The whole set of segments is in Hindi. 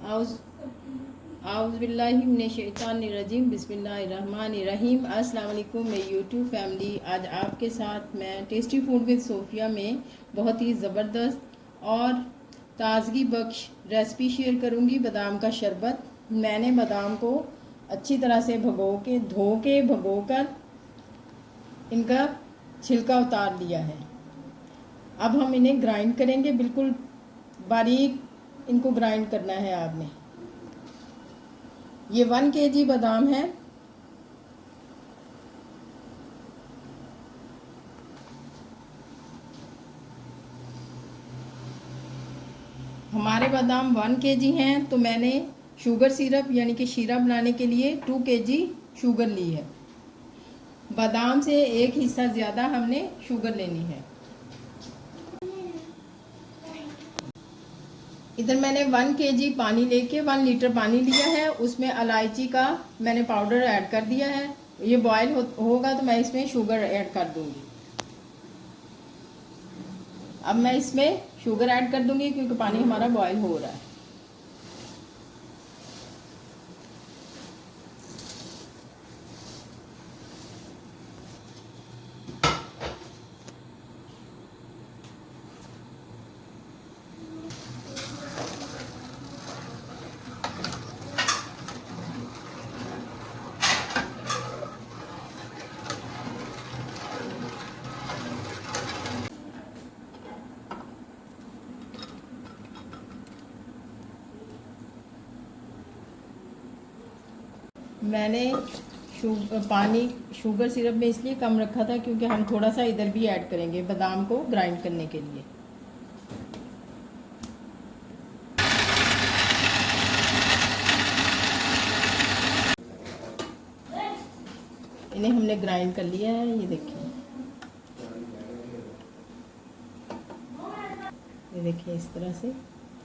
आउज़बिल्लाहिमिनश्शैतानिर्रजीम बिस्मिल्लाहिर्रहमानिर्रहीम। अस्सलाम वालेकुम मेरी यूट्यूब फैमिली। आज आपके साथ मैं टेस्टी फूड विद सोफिया में बहुत ही ज़बरदस्त और ताज़गी बख्श रेसिपी शेयर करूंगी। बादाम का शरबत। मैंने बादाम को अच्छी तरह से धो के भगो कर इनका छिलका उतार लिया है। अब हम इन्हें ग्राइंड करेंगे, बिल्कुल बारीक इनको ग्राइंड करना है आपने। ये 1 kg बादाम है। हमारे बादाम 1 kg हैं, तो मैंने शुगर सिरप यानी कि शीरा बनाने के लिए 2 kg शुगर ली है। बादाम से एक हिस्सा ज़्यादा हमने शुगर लेनी है। इधर मैंने 1 kg पानी लेके 1 लीटर पानी लिया है। उसमें इलायची का मैंने पाउडर ऐड कर दिया है। ये बॉयल होगा तो मैं इसमें शुगर ऐड कर दूंगी। अब मैं इसमें शुगर ऐड कर दूंगी क्योंकि पानी हमारा बॉयल हो रहा है। मैंने पानी शुगर सिरप में इसलिए कम रखा था क्योंकि हम थोड़ा सा इधर भी ऐड करेंगे बादाम को ग्राइंड करने के लिए। इन्हें हमने ग्राइंड कर लिया है। ये देखिए इस तरह से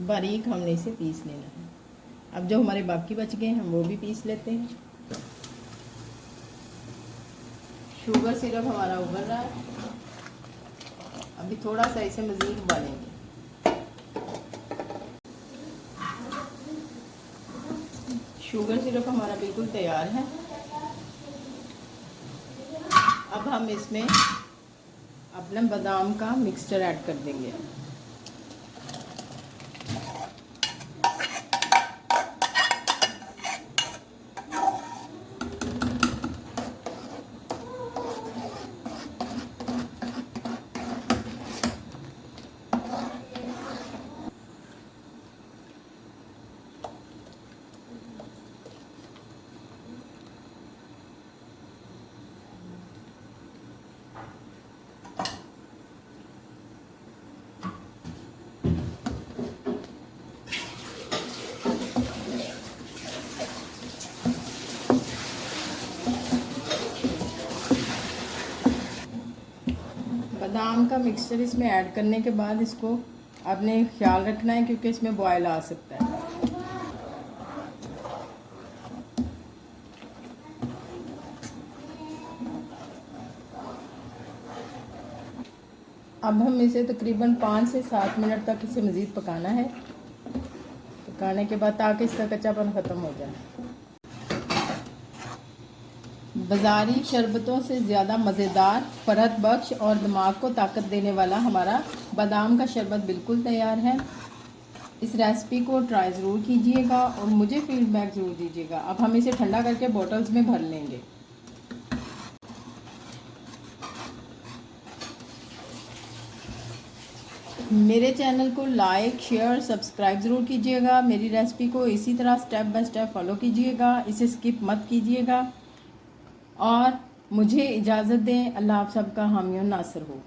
बारीक हमने इसे पीस लेना है। अब जो हमारे बाकी बच गए हम वो भी पीस लेते हैं। शुगर सिरप हमारा उबल रहा है। अभी थोड़ा सा इसे मज़ीद उबालेंगे। शुगर सिरप हमारा बिल्कुल तैयार है। अब हम इसमें अपना बादाम का मिक्सचर ऐड कर देंगे। बादाम का मिक्सचर इसमें ऐड करने के बाद इसको आपने ख्याल रखना है क्योंकि इसमें बॉयल आ सकता है। अब हम इसे तकरीबन 5 से 7 मिनट तक इसे मज़ीद पकाना है। पकाने के बाद ताकि इसका कच्चापन ख़त्म हो जाए। बाज़ारी शरबतों से ज़्यादा मज़ेदार, फ़रहत बख्श और दिमाग को ताकत देने वाला हमारा बादाम का शरबत बिल्कुल तैयार है। इस रेसिपी को ट्राई ज़रूर कीजिएगा और मुझे फीडबैक ज़रूर दीजिएगा। अब हम इसे ठंडा करके बॉटल्स में भर लेंगे। मेरे चैनल को लाइक शेयर सब्सक्राइब ज़रूर कीजिएगा। मेरी रेसिपी को इसी तरह स्टेप बाय स्टेप फॉलो कीजिएगा। इसे स्किप मत कीजिएगा और मुझे इजाज़त दें। अल्लाह आप सबका हामी और नासिर हो।